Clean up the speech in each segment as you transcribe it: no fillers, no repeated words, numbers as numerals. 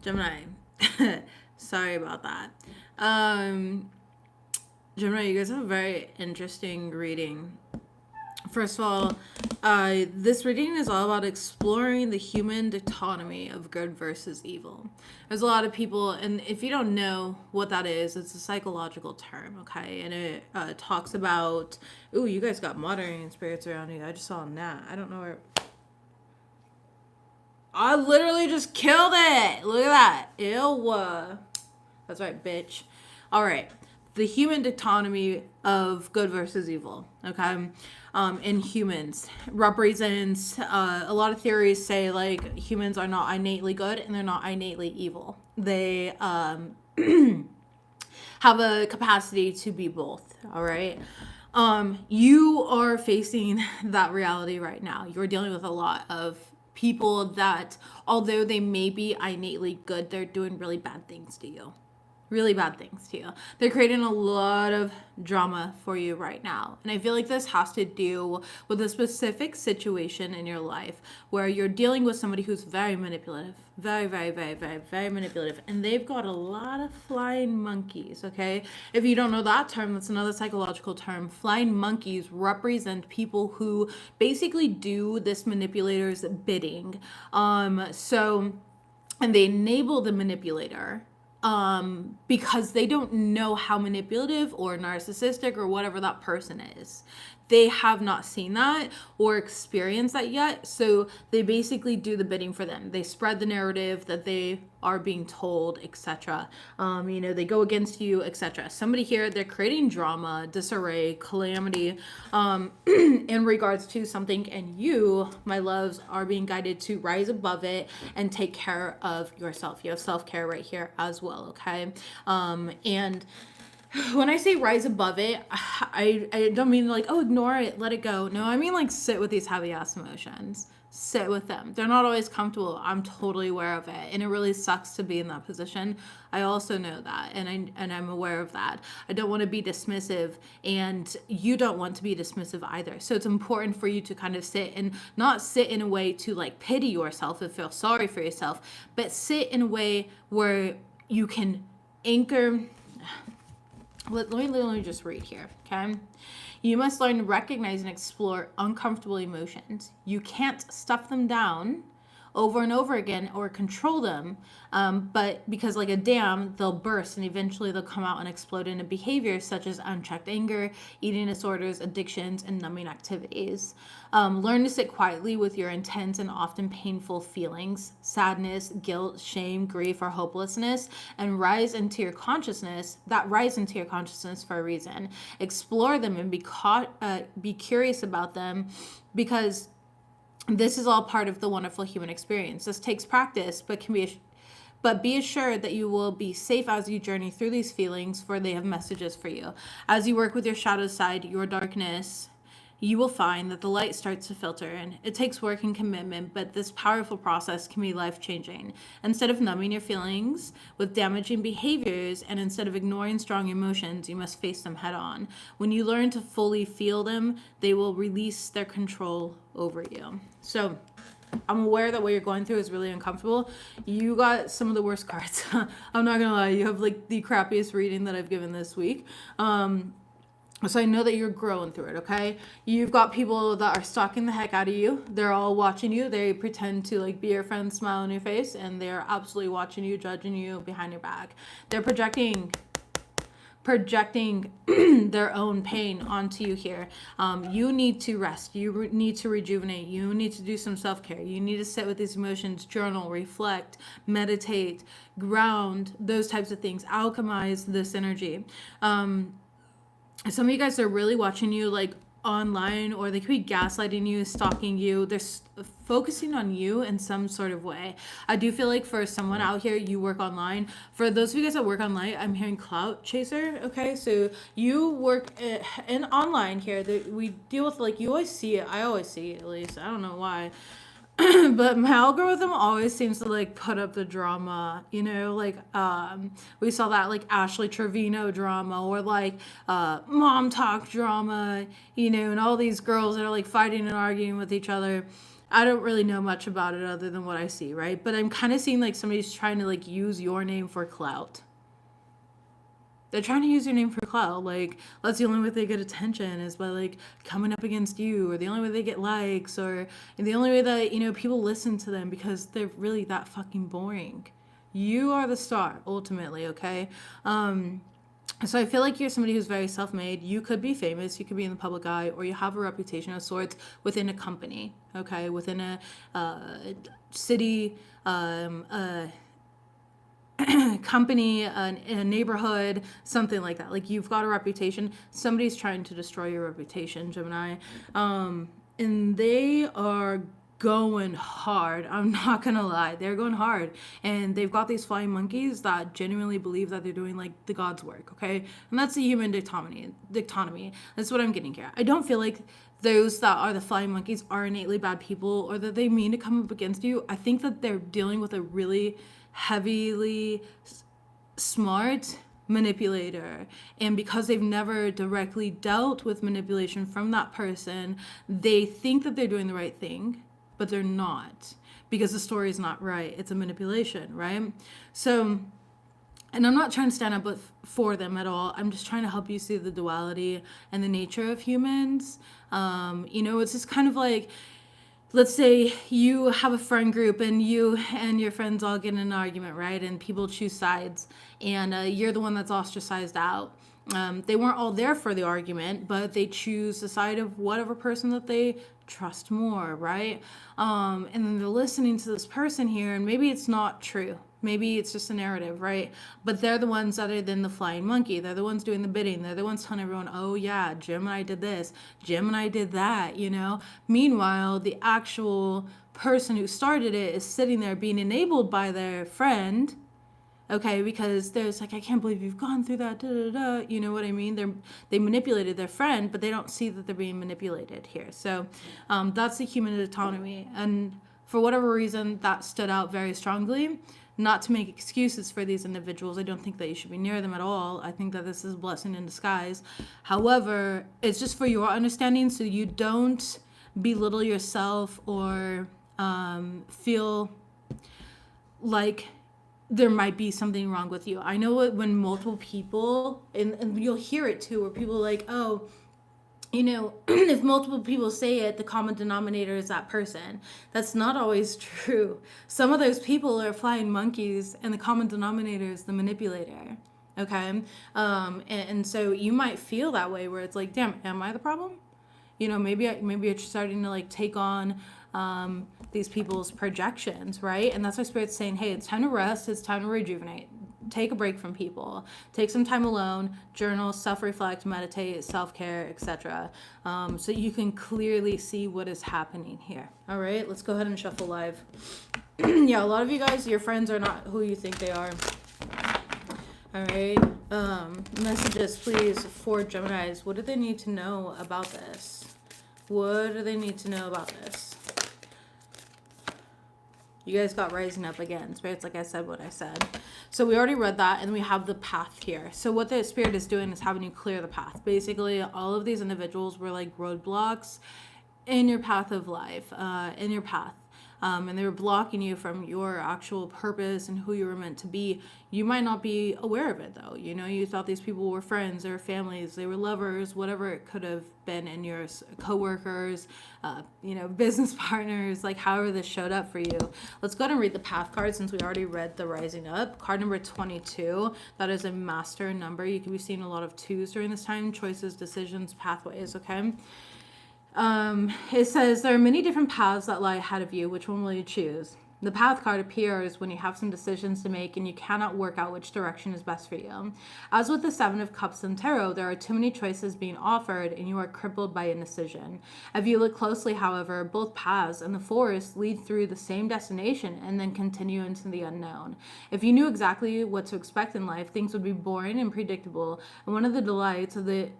Gemini. Sorry about that. Gemini, you guys have a very interesting reading. First of all, this reading is all about exploring the human dichotomy of good versus evil. There's a lot of people, and if you don't know what that is, it's a psychological term, okay? And it talks about, ooh, you guys got moderating spirits around you. I just saw a gnat. I don't know where. I literally just killed it. Look at that. Ew. That's right, bitch. All right. The human dichotomy of good versus evil, okay, in humans represents a lot of theories say like humans are not innately good and they're not innately evil. They have a capacity to be both. All right. You are facing that reality right now. You're dealing with a lot of people that, although they may be innately good, they're doing really bad things to you. Really bad things to you. They're creating a lot of drama for you right now. And I feel like this has to do with a specific situation in your life where you're dealing with somebody who's very manipulative. Very, very, very, very, very manipulative. And they've got a lot of flying monkeys, okay? If you don't know that term, that's another psychological term. Flying monkeys represent people who basically do this manipulator's bidding. And they enable the manipulator because they don't know how manipulative or narcissistic or whatever that person is. They have not seen that or experienced that yet. So they basically do the bidding for them. They spread the narrative that they are being told, etc. They go against you, etc. Somebody here, they're creating drama, disarray, calamity in regards to something, and you, my loves, are being guided to rise above it and take care of yourself. You have self-care right here as well, okay? And when I say rise above it, I don't mean like, oh, ignore it, let it go. No, I mean like sit with these heavy ass emotions. Sit with them. They're not always comfortable. I'm totally aware of it. And it really sucks to be in that position. I also know that. And I'm aware of that. I don't want to be dismissive, and you don't want to be dismissive either. So it's important for you to kind of sit, and not sit in a way to like pity yourself and feel sorry for yourself, but sit in a way where you can anchor. Let me just read here, okay? You must learn to recognize and explore uncomfortable emotions. You can't stuff them down over and over again or control them, but because like a dam, they'll burst and eventually they'll come out and explode into behaviors such as unchecked anger, eating disorders, addictions, and numbing activities. Learn to sit quietly with your intense and often painful feelings, sadness, guilt, shame, grief, or hopelessness, and rise into your consciousness for a reason. Explore them and be curious about them, because this is all part of the wonderful human experience. This takes practice, but be assured that you will be safe as you journey through these feelings, for they have messages for you. As you work with your shadow side, your darkness, you will find that the light starts to filter in. It takes work and commitment, but this powerful process can be life-changing. Instead of numbing your feelings with damaging behaviors, and instead of ignoring strong emotions, you must face them head on. When you learn to fully feel them, they will release their control over you. So I'm aware that what you're going through is really uncomfortable. You got some of the worst cards. I'm not gonna lie, you have like the crappiest reading that I've given this week. So I know that you're growing through it, okay? You've got people that are stalking the heck out of you. They're all watching you. They pretend to like be your friend, smile on your face, and they're absolutely watching you, judging you behind your back. They're projecting their own pain onto you here. You need to rest. You need to rejuvenate. You need to do some self-care. You need to sit with these emotions, journal, reflect, meditate, ground, those types of things. Alchemize this energy. Some of you guys are really watching you like online, or they could be gaslighting you, stalking you. They're focusing on you in some sort of way. I do feel like for someone out here, you work online. For those of you guys that work online, I'm hearing clout chaser. Okay, so you work in online here. We deal with like, you always see it. I always see it, at least. I don't know why. But my algorithm always seems to like put up the drama, like we saw that like Ashley Trevino drama, or like mom talk drama, and all these girls that are like fighting and arguing with each other. I don't really know much about it other than what I see, right? But I'm kind of seeing like somebody's trying to like use your name for clout. They're trying to use your name for clout. Like, that's the only way they get attention is by like coming up against you, or the only way they get likes, or the only way that, you know, people listen to them because they're really that fucking boring. You are the star ultimately, okay? So I feel like you're somebody who's very self-made. You could be famous, you could be in the public eye, or you have a reputation of sorts within a company, okay, within a city, company, a neighborhood, something like that. Like, you've got a reputation. Somebody's trying to destroy your reputation, Gemini. And they are going hard. I'm not gonna lie. They're going hard. And they've got these flying monkeys that genuinely believe that they're doing like the God's work, okay? And that's the human dichotomy. That's what I'm getting here. I don't feel like those that are the flying monkeys are innately bad people, or that they mean to come up against you. I think that they're dealing with a really heavily smart manipulator, and because they've never directly dealt with manipulation from that person, they think that they're doing the right thing, but they're not, because the story is not right. It's a manipulation, right? So, and I'm not trying to stand up for them at all. I'm just trying to help you see the duality and the nature of humans. You know, it's just kind of like, let's say you have a friend group and you and your friends all get in an argument, right? And people choose sides, and you're the one that's ostracized out. They weren't all there for the argument, but they choose the side of whatever person that they trust more, right? And then they're listening to this person here, and maybe it's not true. Maybe it's just a narrative, right? But they're the ones that are then the flying monkey. They're the ones doing the bidding. They're the ones telling everyone, oh yeah, Gemini did this, Gemini did that, you know? Meanwhile, the actual person who started it is sitting there being enabled by their friend, okay? Because there's like, I can't believe you've gone through that, da, da, da. You know what I mean? They manipulated their friend, but they don't see that they're being manipulated here. So that's the human autonomy. And for whatever reason, that stood out very strongly. Not to make excuses for these individuals. I don't think that you should be near them at all. I think that this is a blessing in disguise. However, it's just for your understanding, so you don't belittle yourself or feel like there might be something wrong with you. I know when multiple people, and you'll hear it too, where people are like, oh, you know, if multiple people say it, the common denominator is that person. That's not always true. Some of those people are flying monkeys, and the common denominator is the manipulator. Okay? And so you might feel that way, where it's like, damn, am I the problem? You know, maybe you're starting to like take on these people's projections, right? And that's why Spirit's saying, hey, it's time to rest. It's time to rejuvenate. Take a break from people. Take some time alone. Journal, self-reflect, meditate, self-care, etc. So you can clearly see what is happening here. All right, let's go ahead and shuffle live. Yeah, a lot of you guys, your friends are not who you think they are. All right. Messages, please, for Geminis. What do they need to know about this? What do they need to know about this? You guys got rising up again. Spirit's like I said what I said. So we already read that, and we have the path here. So what the Spirit is doing is having you clear the path. Basically, all of these individuals were like roadblocks in your path of life, in your path. And they were blocking you from your actual purpose and who you were meant to be. You might not be aware of it, though. You know, you thought these people were friends, they were families, they were lovers, whatever it could have been, in your coworkers, you know, business partners, like however this showed up for you. Let's go ahead and read the path card, since we already read the rising up. Card number 22, that is a master number. You can be seeing a lot of twos during this time. Choices, decisions, pathways, okay? It says there are many different paths that lie ahead of you. Which one will you choose? The path card appears when you have some decisions to make and you cannot work out which direction is best for you. As with the Seven of Cups and Tarot, there are too many choices being offered and you are crippled by indecision. If you look closely, however, both paths and the forest lead through the same destination and then continue into the unknown. If you knew exactly what to expect in life, things would be boring and predictable, and one of the delights of the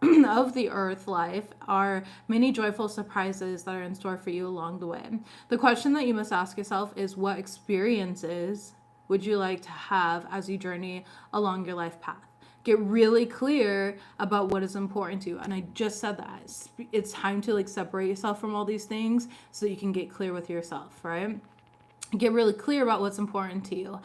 of the earth life are many joyful surprises that are in store for you along the way. The question that you must ask yourself is, what experiences would you like to have as you journey along your life path? Get really clear about what is important to you. And I just said that. It's time to like separate yourself from all these things so that you can get clear with yourself, right? Get really clear about what's important to you.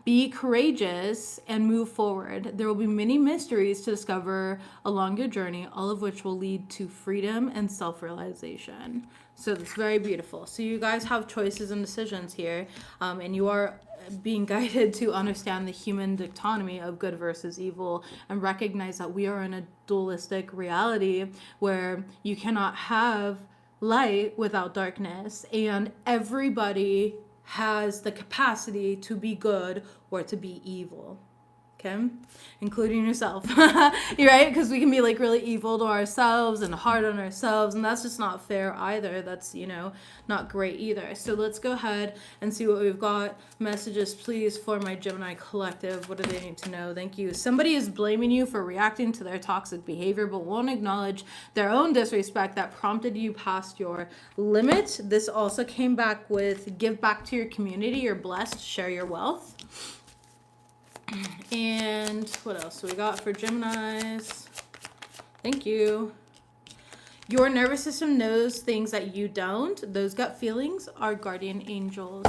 Be courageous and move forward. There will be many mysteries to discover along your journey, all of which will lead to freedom and self-realization. So that's very beautiful. So you guys have choices and decisions here, and you are being guided to understand the human dichotomy of good versus evil and recognize that we are in a dualistic reality where you cannot have light without darkness, and everybody has the capacity to be good or to be evil. Okay, including yourself. You're right, because we can be like really evil to ourselves and hard on ourselves, and that's just not fair either. That's, you know, not great either. So let's go ahead and see what we've got. Messages, please, for my Gemini collective. What do they need to know? Thank you. Somebody is blaming you for reacting to their toxic behavior, but won't acknowledge their own disrespect that prompted you past your limit. This also came back with give back to your community. You're blessed. Share your wealth. And what else we got for Geminis? Thank you. Your nervous system knows things that you don't. Those gut feelings are guardian angels.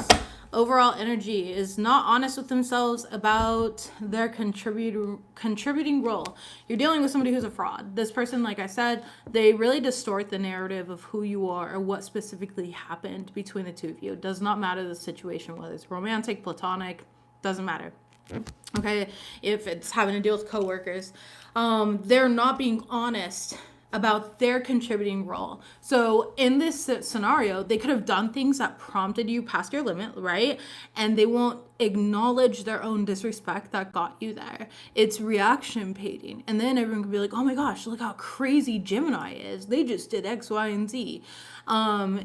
Overall energy is not honest with themselves about their contributing role. You're dealing with somebody who's a fraud. This person, like I said, they really distort the narrative of who you are or what specifically happened between the two of you. It does not matter the situation, whether it's romantic, platonic, doesn't matter. Okay, if it's having to deal with coworkers, they're not being honest about their contributing role. So in this scenario, they could have done things that prompted you past your limit, right? And they won't acknowledge their own disrespect that got you there. It's reaction baiting. And then everyone could be like, oh my gosh, look how crazy Gemini is. They just did X, Y, and Z. But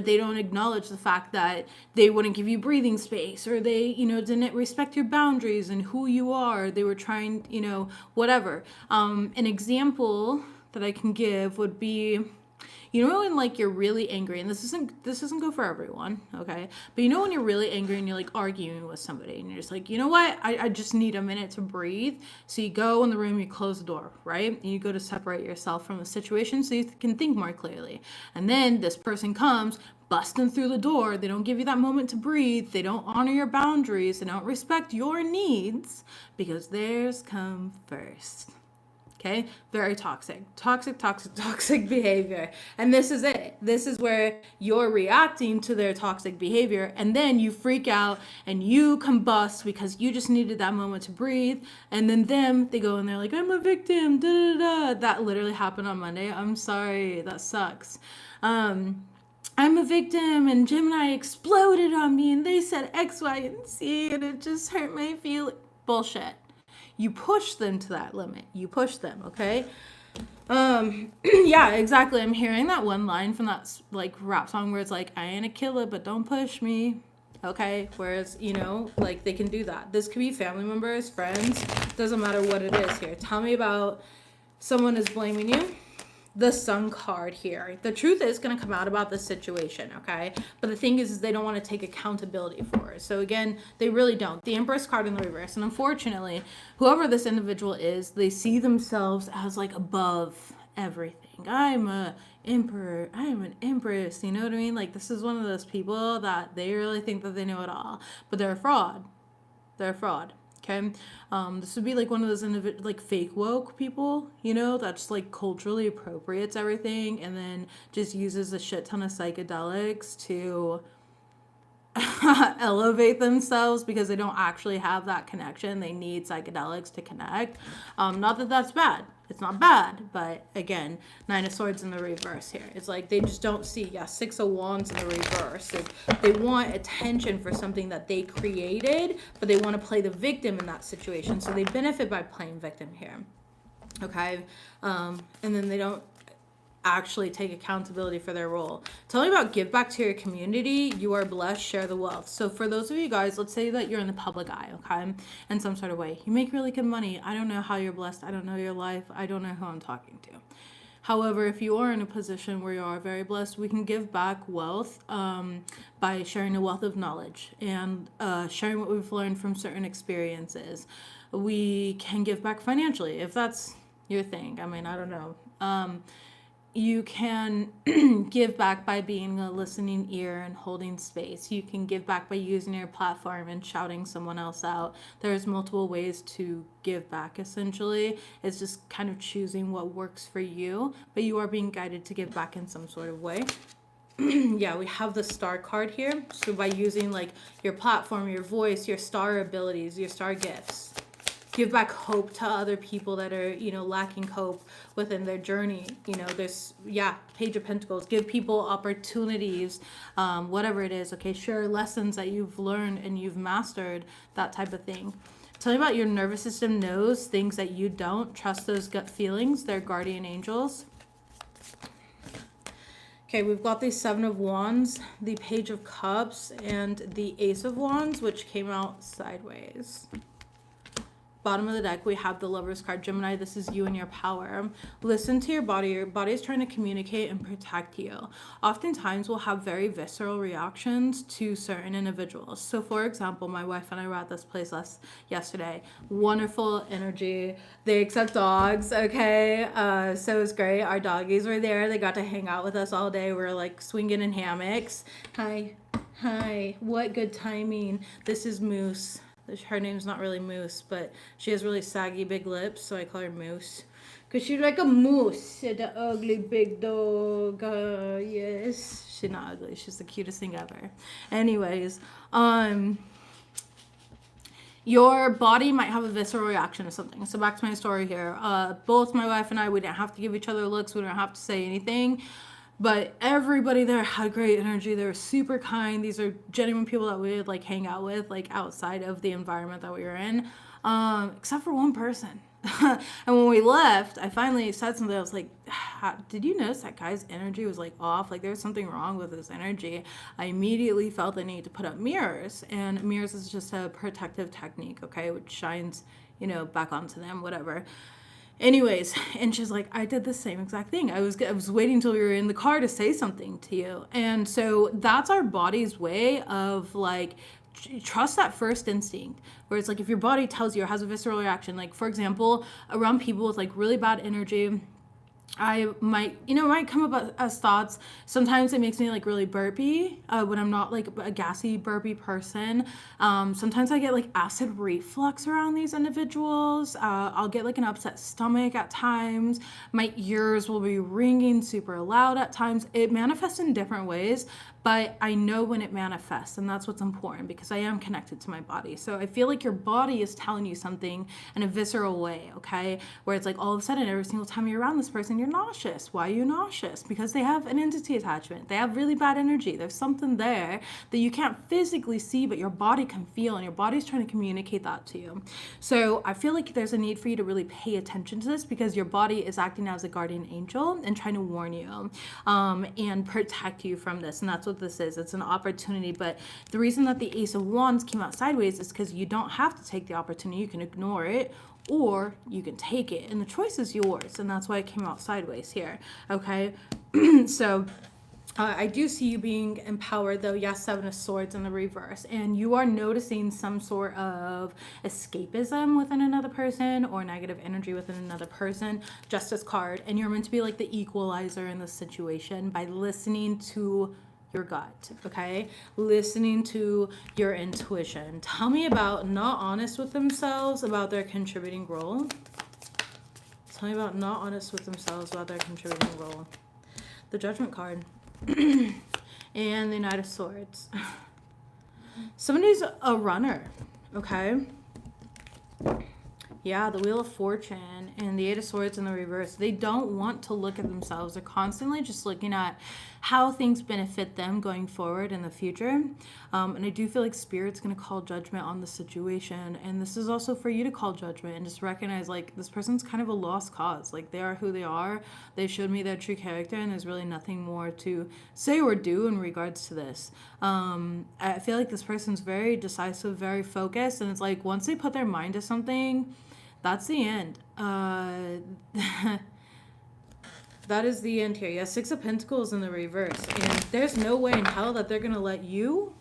they don't acknowledge the fact that they wouldn't give you breathing space, or they, didn't respect your boundaries and who you are. They were trying, whatever. An example that I can give would be, when like you're really angry, and this doesn't go for everyone, okay? But when you're really angry and you're like arguing with somebody and you're just like, you know what? I just need a minute to breathe. So you go in the room, you close the door, right? And you go to separate yourself from the situation so you can think more clearly. And then this person comes busting through the door. They don't give you that moment to breathe. They don't honor your boundaries. They don't respect your needs because theirs come first. Okay, very toxic behavior. And this is it. This is where you're reacting to their toxic behavior, and then you freak out and you combust because you just needed that moment to breathe. And then they go and they're like, I'm a victim, da da da. That literally happened on Monday. I'm sorry, that sucks. I'm a victim, and Gemini exploded on me, and they said X, Y, and Z, and it just hurt my feelings. Bullshit. You push them to that limit. You push them, okay? Yeah, exactly. I'm hearing that one line from that like rap song where it's like, I ain't a killer, but don't push me. Okay? Whereas, like they can do that. This could be family members, friends. Doesn't matter what it is here. Tell me about someone is blaming you. The Sun card here. The truth is going to come out about this situation, okay? But the thing is they don't want to take accountability for it. So again, they really don't. The Empress card in the reverse. And unfortunately, whoever this individual is, they see themselves as like above everything. I'm a emperor. I am an empress. You know what I mean? Like this is one of those people that they really think that they know it all. But they're a fraud. They're a fraud. Okay, this would be like one of those like fake woke people, that's like culturally appropriates everything and then just uses a shit ton of psychedelics to elevate themselves because they don't actually have that connection. They need psychedelics to connect. Not that that's bad. It's not bad, but again, 9 of Swords in the reverse here. It's like they just don't see, 6 of Wands in the reverse. They want attention for something that they created, but they want to play the victim in that situation. So they benefit by playing victim here. Okay? And then they don't actually take accountability for their role. Tell me about give back to your community. You are blessed. Share the wealth. So for those of you guys, let's say that you're in the public eye, okay, in some sort of way. You make really good money. I don't know how you're blessed. I don't know your life. I don't know who I'm talking to. However, if you are in a position where you are very blessed, we can give back wealth by sharing a wealth of knowledge and sharing what we've learned from certain experiences. we can give back financially if that's your thing. I mean, I don't know. You can give back by being a listening ear and holding space. You can give back by using your platform and shouting someone else out. There's multiple ways to give back, essentially. It's just kind of choosing what works for you, but you are being guided to give back in some sort of way. Yeah, we have the star card here. So by using like your platform, your voice, your star abilities, your star gifts, give back hope to other people that are, you know, lacking hope within their journey. You know, there's, yeah, Page of Pentacles. Give people opportunities, whatever it is. Okay, share lessons that you've learned and you've mastered, that type of thing. Tell me about your nervous system knows things that you don't. Trust those gut feelings. They're guardian angels. Okay, we've got the Seven of Wands, the Page of Cups, and the Ace of Wands, which came out sideways. Bottom of the deck, we have the Lover's card. Gemini, this is you and your power. Listen to your body. Your body is trying to communicate and protect you. Oftentimes, we'll have very visceral reactions to certain individuals. So, for example, my wife and I were at this place yesterday. Wonderful energy. They accept dogs, okay? So it was great. Our doggies were there. They got to hang out with us all day. We were like swinging in hammocks. Hi. What good timing. This is Moose. Her name's not really Moose, but she has really saggy big lips, so I call her Moose. Because she's like a moose, said the ugly big dog. Yes. She's not ugly. She's the cutest thing ever. Anyways, your body might have a visceral reaction to something. So back to my story here. Both my wife and I, we didn't have to give each other looks. We didn't have to say anything. But everybody there had great energy. They were super kind. These are genuine people that we would like hang out with, like outside of the environment that we were in, except for one person. And when we left, I finally said something. I was like, did you notice that guy's energy was like off? Like there was something wrong with his energy. I immediately felt the need to put up mirrors. And mirrors is just a protective technique, okay, which shines, you know, back onto them, whatever. Anyways, and she's like, I did the same exact thing. I was waiting till we were in the car to say something to you. And so that's our body's way of like, trust that first instinct, where it's like if your body tells you or has a visceral reaction, like for example, around people with like really bad energy, I might come up as thoughts. Sometimes it makes me like really burpy when I'm not like a gassy burpy person. Sometimes I get like acid reflux around these individuals. I'll get like an upset stomach at times. My ears will be ringing super loud at times. It manifests in different ways, but I know when it manifests, and that's what's important because I am connected to my body. So I feel like your body is telling you something in a visceral way, okay? Where it's like all of a sudden every single time you're around this person, you're nauseous. Why are you nauseous? Because they have an entity attachment. They have really bad energy. There's something there that you can't physically see, but your body can feel, and your body's trying to communicate that to you. So I feel like there's a need for you to really pay attention to this because your body is acting as a guardian angel and trying to warn you and protect you from this. And that's what this is. It's an opportunity. But the reason that the Ace of Wands came out sideways is because you don't have to take the opportunity. You can ignore it, or you can take it, and the choice is yours, and that's why it came out sideways here, okay? So I do see you being empowered, though. Yes, Seven of Swords in the reverse, and you are noticing some sort of escapism within another person or negative energy within another person. Justice card, and you're meant to be like the equalizer in this situation by listening to your gut, okay? Listening to your intuition. Tell me about not honest with themselves about their contributing role. Tell me about not honest with themselves about their contributing role. The Judgment card. And the Knight of Swords. Somebody's a runner, okay? Yeah, the Wheel of Fortune and the Eight of Swords in the reverse. They don't want to look at themselves. They're constantly just looking at how things benefit them going forward in the future. And I do feel like Spirit's going to call judgment on the situation. And this is also for you to call judgment and just recognize, like, this person's kind of a lost cause. Like, they are who they are. They showed me their true character, and there's really nothing more to say or do in regards to this. I feel like this person's very decisive, very focused. And it's like once they put their mind to something, that's the end. That is the end here. Yeah, Six of Pentacles in the reverse. And there's no way in hell that they're going to let you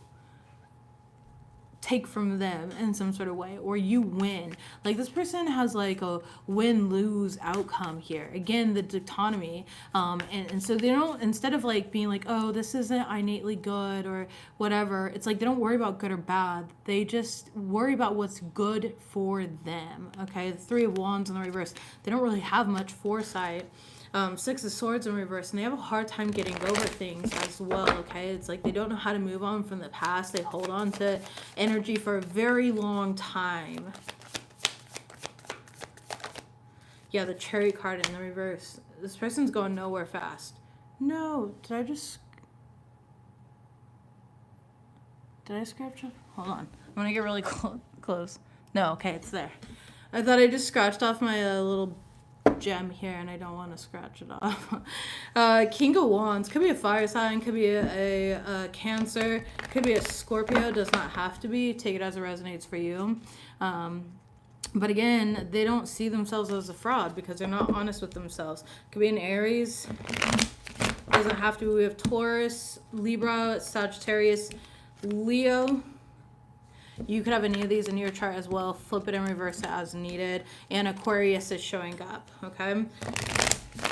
take from them in some sort of way, or you win. Like this person has like a win-lose outcome here. Again, the dichotomy. And so they don't, instead of like being like, oh, this isn't innately good or whatever, it's like they don't worry about good or bad. They just worry about what's good for them. Okay, the Three of Wands in the reverse. They don't really have much foresight. Six of Swords in reverse, and they have a hard time getting over things as well, okay? It's like they don't know how to move on from the past. They hold on to energy for a very long time. Yeah, the Chariot card in the reverse. This person's going nowhere fast. No, did I scratch up? Hold on. I'm going to get really close. No, okay, it's there. I thought I just scratched off my little gem here, and I don't want to scratch it off. King of Wands could be a fire sign, could be a Cancer, could be a Scorpio. Does not have to be. Take it as it resonates for you. But again, they don't see themselves as a fraud because they're not honest with themselves. Could be an Aries. Doesn't have to be. We have Taurus, Libra, Sagittarius, Leo. You could have any of these in your chart as well. Flip it and reverse it as needed. And Aquarius is showing up, okay?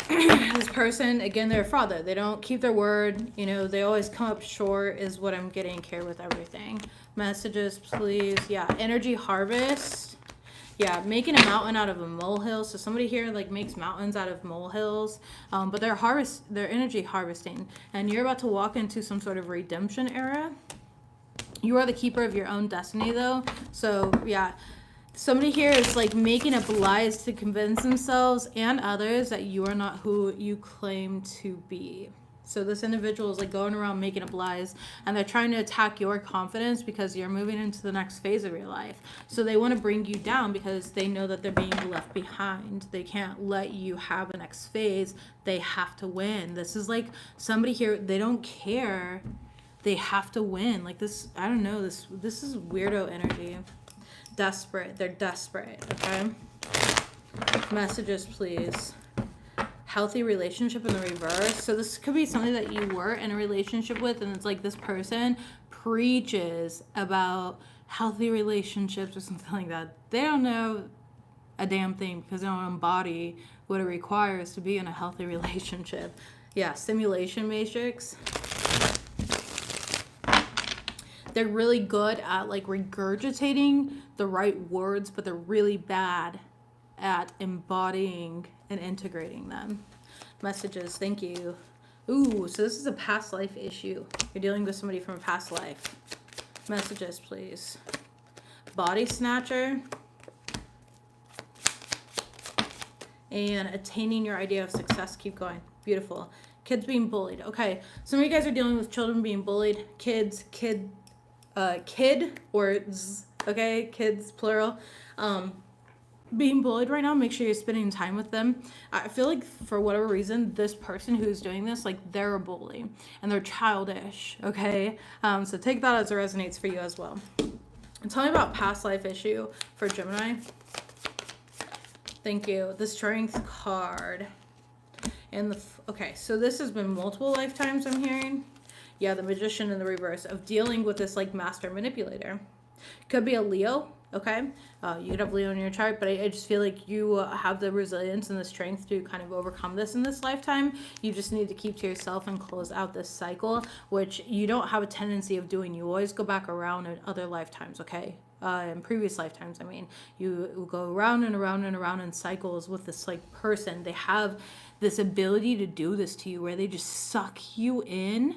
This person, again, they're a fraud. They don't keep their word. You know, they always come up short is what I'm getting here with everything. Messages, please. Yeah, energy harvest. Yeah, making a mountain out of a molehill. So somebody here like makes mountains out of molehills, but they're energy harvesting. And you're about to walk into some sort of redemption era. You are the keeper of your own destiny, though. So, yeah, somebody here is like making up lies to convince themselves and others that you are not who you claim to be. So this individual is like going around making up lies, and they're trying to attack your confidence because you're moving into the next phase of your life. So they want to bring you down because they know that they're being left behind. They can't let you have the next phase. They have to win. This is like somebody here, they don't care. They have to win. Like this, I don't know, this is weirdo energy. Desperate. They're desperate, okay? Messages, please. Healthy relationship in the reverse. So this could be something that you were in a relationship with, and it's like this person preaches about healthy relationships or something like that. They don't know a damn thing because they don't embody what it requires to be in a healthy relationship. Yeah, simulation matrix. They're really good at like regurgitating the right words, but they're really bad at embodying and integrating them. Messages, thank you. Ooh, so this is a past life issue. You're dealing with somebody from a past life. Messages, please. Body snatcher. And attaining your idea of success. Keep going. Beautiful. Kids being bullied. Okay, some of you guys are dealing with children being bullied. Kid or z, okay, kids plural, being bullied right now. Make sure you're spending time with them. I feel like for whatever reason, this person who's doing this, like they're a bully and they're childish, okay? So take that as it resonates for you as well. And tell me about past life issue for Gemini. Thank you. The Strength card. And okay, so this has been multiple lifetimes I'm hearing. Yeah, the Magician in the reverse of dealing with this like master manipulator. Could be a Leo, okay? You could have Leo in your chart, but I just feel like you have the resilience and the strength to kind of overcome this in this lifetime. You just need to keep to yourself and close out this cycle, which you don't have a tendency of doing. You always go back around in other lifetimes, okay? In previous lifetimes, I mean, you go around and around and around in cycles with this like person. They have this ability to do this to you where they just suck you in.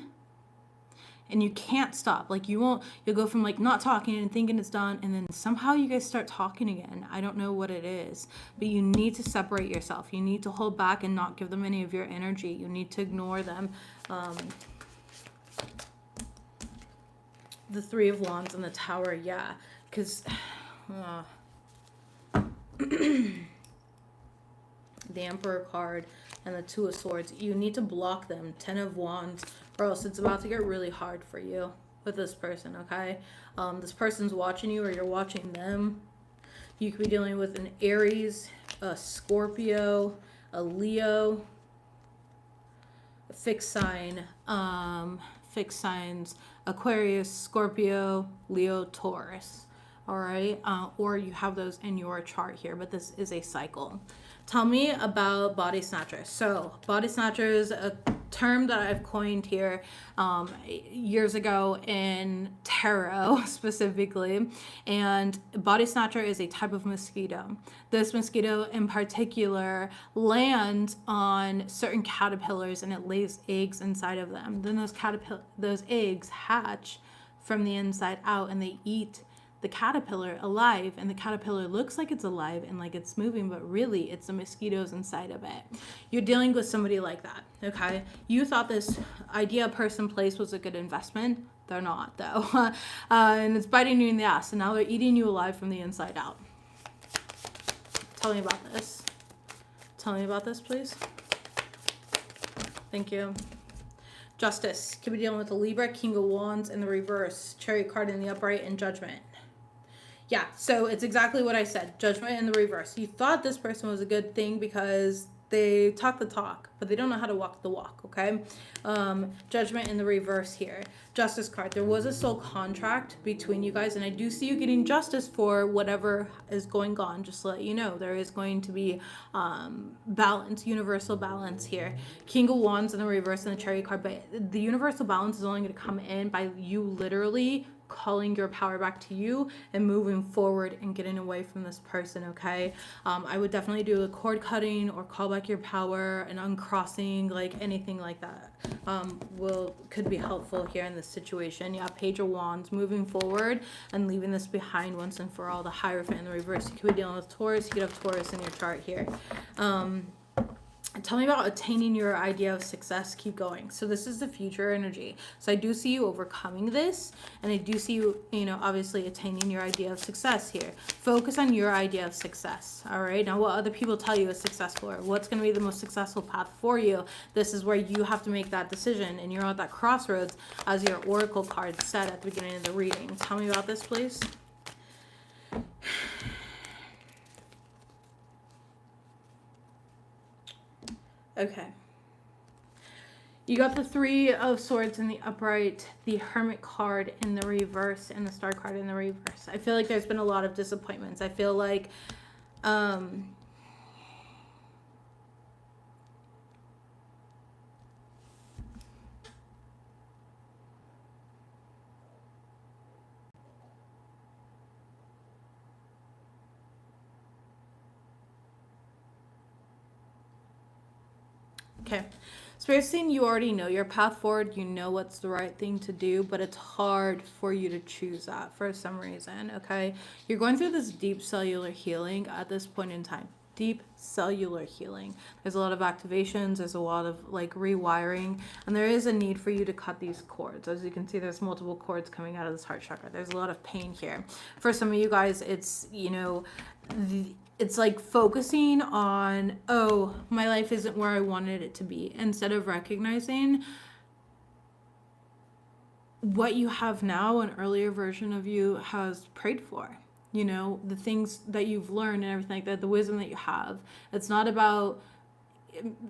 And you can't stop. Like you'll go from like not talking and thinking it's done, and then somehow you guys start talking again. I don't know what it is, but you need to separate yourself. You need to hold back and not give them any of your energy. You need to ignore them. The Three of Wands and the Tower, yeah, because the Emperor card and the Two of Swords, you need to block them. 10 of Wands, or else it's about to get really hard for you with this person, okay? This person's watching you or you're watching them. You could be dealing with an Aries, a Scorpio, a Leo, a fixed sign, fixed signs, Aquarius, Scorpio, Leo, Taurus. All right. Or you have those in your chart here, but this is a cycle. Tell me about body snatchers. So body snatcher is a term that I've coined here years ago in tarot specifically. And body snatcher is a type of mosquito. This mosquito in particular lands on certain caterpillars and it lays eggs inside of them. Then those eggs hatch from the inside out and they eat the caterpillar alive, and the caterpillar looks like it's alive and like it's moving, but really it's the mosquitoes inside of it. You're dealing with somebody like that, okay? You thought this idea, person, place was a good investment. They're not, though. And it's biting you in the ass, and now they're eating you alive from the inside out. Tell me about this. Tell me about this, please. Thank you. Justice. Could be dealing with a Libra, King of Wands in the reverse, Chariot card in the upright, and Judgment. Yeah, so it's exactly what I said. Judgment in the reverse. You thought this person was a good thing because they talk the talk, but they don't know how to walk the walk, okay? Judgment in the reverse here. Justice card. There was a soul contract between you guys, and I do see you getting justice for whatever is going on. Just to let you know, there is going to be balance, universal balance here. King of Wands in the reverse and the Chariot card, but the universal balance is only going to come in by you literally calling your power back to you and moving forward and getting away from this person, okay? I would definitely do a cord cutting or call back your power, and uncrossing, like anything like that could be helpful here in this situation. Yeah, Page of Wands, moving forward and leaving this behind once and for all. The Hierophant in the reverse. You could be dealing with Taurus. You could have Taurus in your chart here. Tell me about attaining your idea of success. Keep going. So this is the future energy. So I do see you overcoming this, and I do see you, obviously attaining your idea of success here. Focus on your idea of success. All right. Now, what other people tell you is successful, or what's going to be the most successful path for you. This is where you have to make that decision, and you're at that crossroads as your oracle card said at the beginning of the reading. Tell me about this, please. Okay. You got the Three of Swords in the upright, the Hermit card in the reverse, and the Star card in the reverse. I feel like there's been a lot of disappointments. I feel like okay. Spirit's saying you already know your path forward. You know what's the right thing to do, but it's hard for you to choose that for some reason, okay? You're going through this deep cellular healing at this point in time. Deep cellular healing. There's a lot of activations. There's a lot of like rewiring, and there is a need for you to cut these cords. As you can see, there's multiple cords coming out of this heart chakra. There's a lot of pain here. For some of you guys, it's, it's like focusing on, oh, my life isn't where I wanted it to be, instead of recognizing what you have now, an earlier version of you has prayed for. The things that you've learned and everything like that, the wisdom that you have. It's not about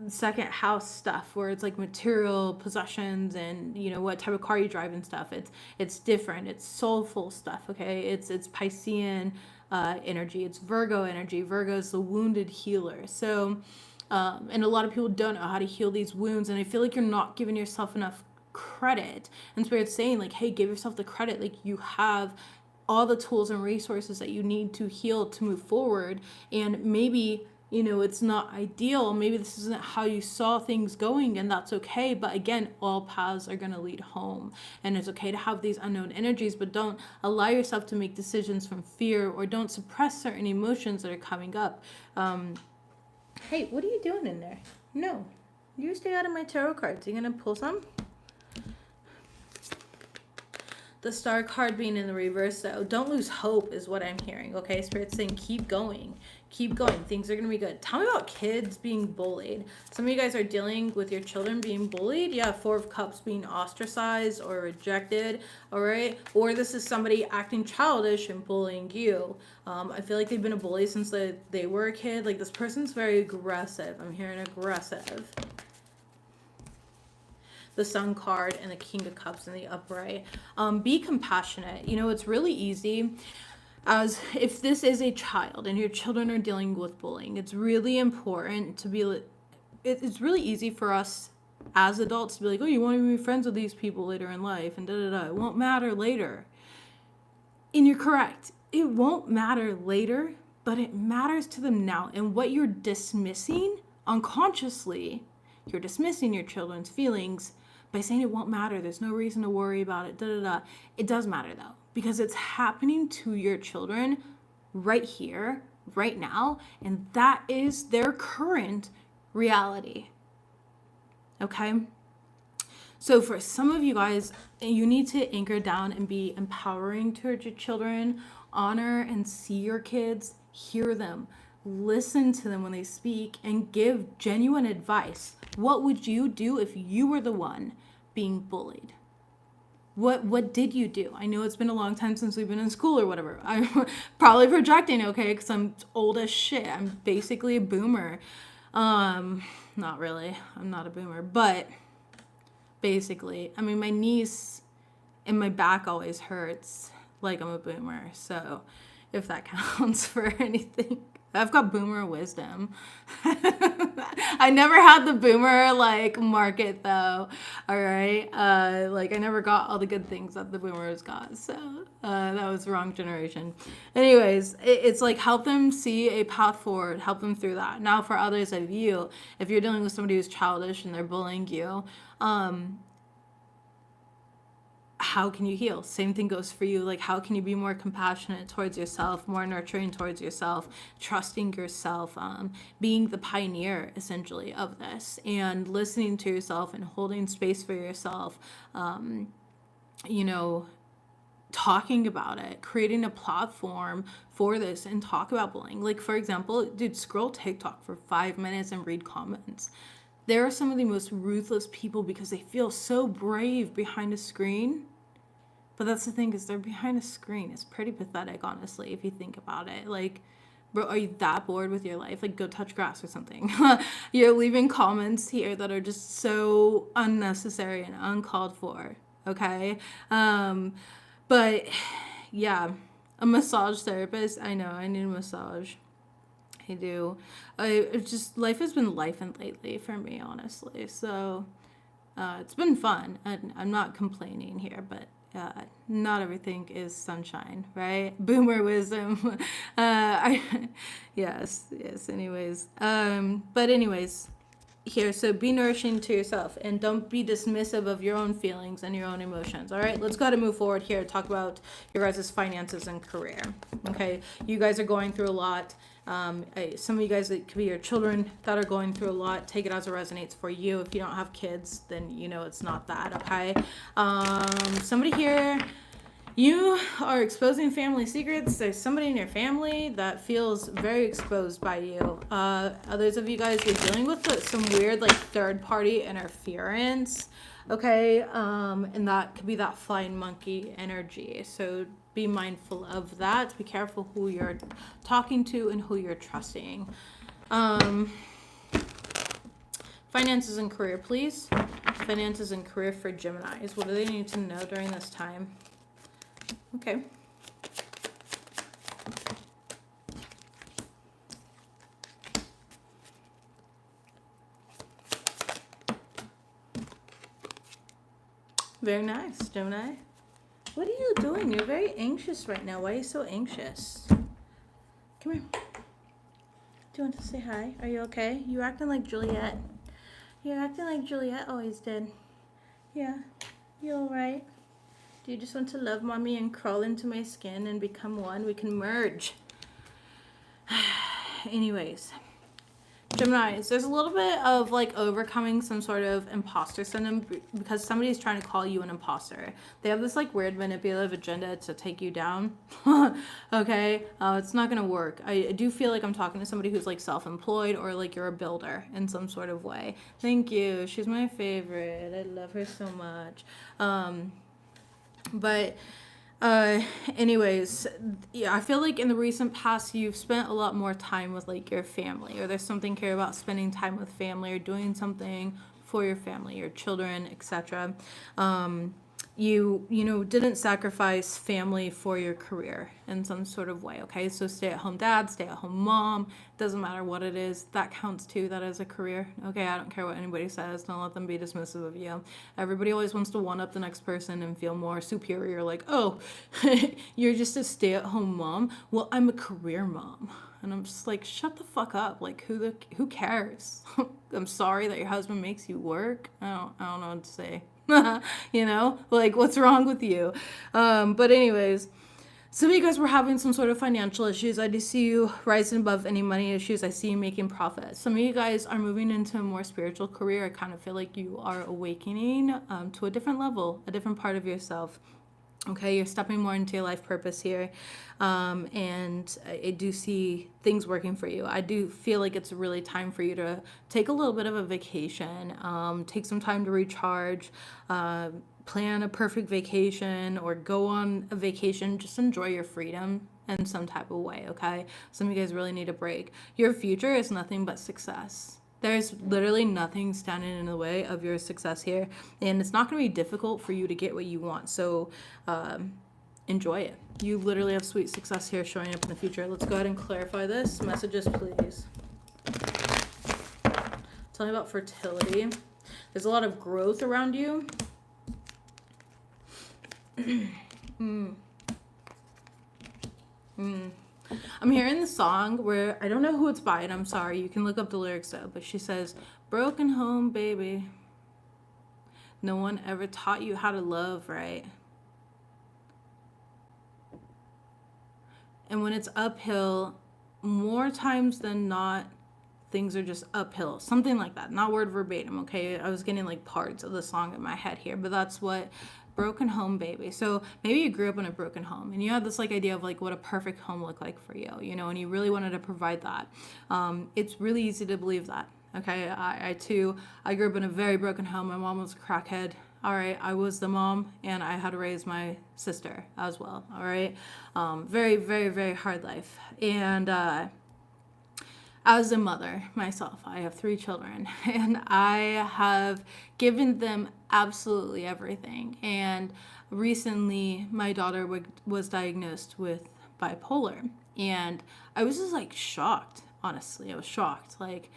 second house stuff where it's like material possessions and what type of car you drive and stuff. It's different. It's soulful stuff, okay? It's Piscean energy. It's Virgo energy. Virgo is the wounded healer. So and a lot of people don't know how to heal these wounds, and I feel like you're not giving yourself enough credit. And Spirit's saying, like, hey, give yourself the credit. Like, you have all the tools and resources that you need to heal, to move forward. And maybe it's not ideal. Maybe this isn't how you saw things going, and that's okay. But again, all paths are going to lead home, and it's okay to have these unknown energies, but don't allow yourself to make decisions from fear, or don't suppress certain emotions that are coming up. Hey, what are you doing in there? No, you stay out of my tarot cards. You gonna pull some? The Star card being in the reverse, though, don't lose hope is what I'm hearing, okay? Spirit's saying keep going. Keep going. Things are going to be good. Tell me about kids being bullied. Some of you guys are dealing with your children being bullied. Yeah, Four of Cups being ostracized or rejected, all right? Or this is somebody acting childish and bullying you. I feel like they've been a bully since they were a kid. Like, this person's very aggressive. I'm hearing aggressive. the Sun card and the King of Cups in the upright. Be compassionate. You know, it's really easy, as if this is a child and your children are dealing with bullying, it's really important to be, it's really easy for us as adults to be like, oh, you won't even be friends with these people later in life, and it won't matter later. And you're correct. It won't matter later, but it matters to them now. And what you're dismissing unconsciously, you're dismissing your children's feelings by saying it won't matter. There's no reason to worry about it. It does matter though, because it's happening to your children right here, right now. And that is their current reality. Okay? So for some of you guys, you need to anchor down and be empowering towards your children. Honor and see your kids, hear them, listen to them when they speak, and give genuine advice. What would you do if you were the one being bullied? What did you do? I know it's been a long time since we've been in school or whatever. I'm probably projecting, okay, because I'm old as shit. I'm basically a boomer. Not really. I'm not a boomer, but basically, I mean, my knees and my back always hurts like I'm a boomer. So if that counts for anything, I've got boomer wisdom. I never had the boomer like market though. All right. Like I never got all the good things that the boomers got. So that was the wrong generation. Anyways, it's like help them see a path forward, help them through that. Now for others of you, if you're dealing with somebody who's childish and they're bullying you, how can you heal? Same thing goes for you. Like, how can you be more compassionate towards yourself, more nurturing towards yourself, trusting yourself, being the pioneer, essentially, of this, and listening to yourself and holding space for yourself, you know, talking about it, creating a platform for this and talk about bullying. Like, for example, dude, scroll TikTok for 5 minutes and read comments. There are some of the most ruthless people because they feel so brave behind a screen. But that's the thing, is they're behind a screen. It's pretty pathetic, honestly, if you think about it. Like, bro, are you that bored with your life? Like, go touch grass or something. You're leaving comments here that are just so unnecessary and uncalled for, okay? But, yeah, a massage therapist, I know, I need a massage. I do. It's just, life has been lifing lately for me, honestly. So it's been fun. And I'm not complaining here, but not everything is sunshine, right? Boomer wisdom. Yes. Anyways, but anyways, here. So be nourishing to yourself and don't be dismissive of your own feelings and your own emotions. All right, let's go to move forward here. Talk about your guys' finances and career. Okay, you guys are going through a lot. Some of you guys, it could be your children that are going through a lot. Take it as it resonates for you. If you don't have kids, then you know it's not that. Okay, somebody here, you are exposing family secrets. There's somebody in your family that feels very exposed by you. Others of you guys, you're dealing with some weird like third party interference. Okay, and that could be that flying monkey energy. So be mindful of that. Be careful who you're talking to and who you're trusting. Finances and career, please. Finances and career for Geminis. What do they need to know during this time? Okay. Very nice, Gemini. What are you doing? You're very anxious right now. Why are you so anxious? Come here. Do you want to say hi? Are you okay? You're acting like Juliet. You're acting like Juliet always did. Yeah. You alright? Do you just want to love mommy and crawl into my skin and become one? We can merge. Anyways. Geminis, there's a little bit of like overcoming some sort of imposter syndrome because somebody's trying to call you an imposter. They have this like weird manipulative agenda to take you down. Okay, it's not gonna work. I do feel like I'm talking to somebody who's like self-employed or like you're a builder in some sort of way. Thank you. She's my favorite. I love her so much. Anyways, yeah, I feel like in the recent past you've spent a lot more time with like your family, or there's something here about spending time with family or doing something for your family, your children, etc. You didn't sacrifice family for your career in some sort of way. Okay, so stay at home dad, stay at home mom, doesn't matter what it is, that counts too. That is a career. Okay, I don't care what anybody says, don't let them be dismissive of you. Everybody always wants to one up the next person and feel more superior, like, oh, you're just a stay at home mom, well, I'm a career mom. And I'm just like, shut the fuck up. Like, who cares? I'm sorry that your husband makes you work. I don't know what to say. Like, what's wrong with you? But anyways, some of you guys were having some sort of financial issues. I do see you rising above any money issues. I see you making profit. Some of you guys are moving into a more spiritual career. I kind of feel like you are awakening to a different level, a different part of yourself. Okay, you're stepping more into your life purpose here. And I do see things working for you. I do feel like it's really time for you to take a little bit of a vacation, take some time to recharge, plan a perfect vacation or go on a vacation. Just enjoy your freedom in some type of way, okay? Some of you guys really need a break. Your future is nothing but success. There's literally nothing standing in the way of your success here. And it's not going to be difficult for you to get what you want. So enjoy it. You literally have sweet success here showing up in the future. Let's go ahead and clarify this. Messages, please. Tell me about fertility. There's a lot of growth around you. I'm hearing the song where I don't know who it's by, and I'm sorry, you can look up the lyrics though, but she says, broken home, baby. No one ever taught you how to love, right? And when it's uphill, more times than not, things are just uphill. Something like that. Not word verbatim, okay? I was getting like parts of the song in my head here, but that's what broken home, baby. So maybe you grew up in a broken home and you had this like idea of like what a perfect home looked like for you, and you really wanted to provide that. It's really easy to believe that. Okay, I too, I grew up in a very broken home. My mom was a crackhead. All right, I was the mom and I had to raise my sister as well. All right, very, very, very hard life. And as a mother myself, I have 3 children and I have given them absolutely everything. And recently my daughter was diagnosed with bipolar and I was just like shocked, honestly. I was shocked. Like,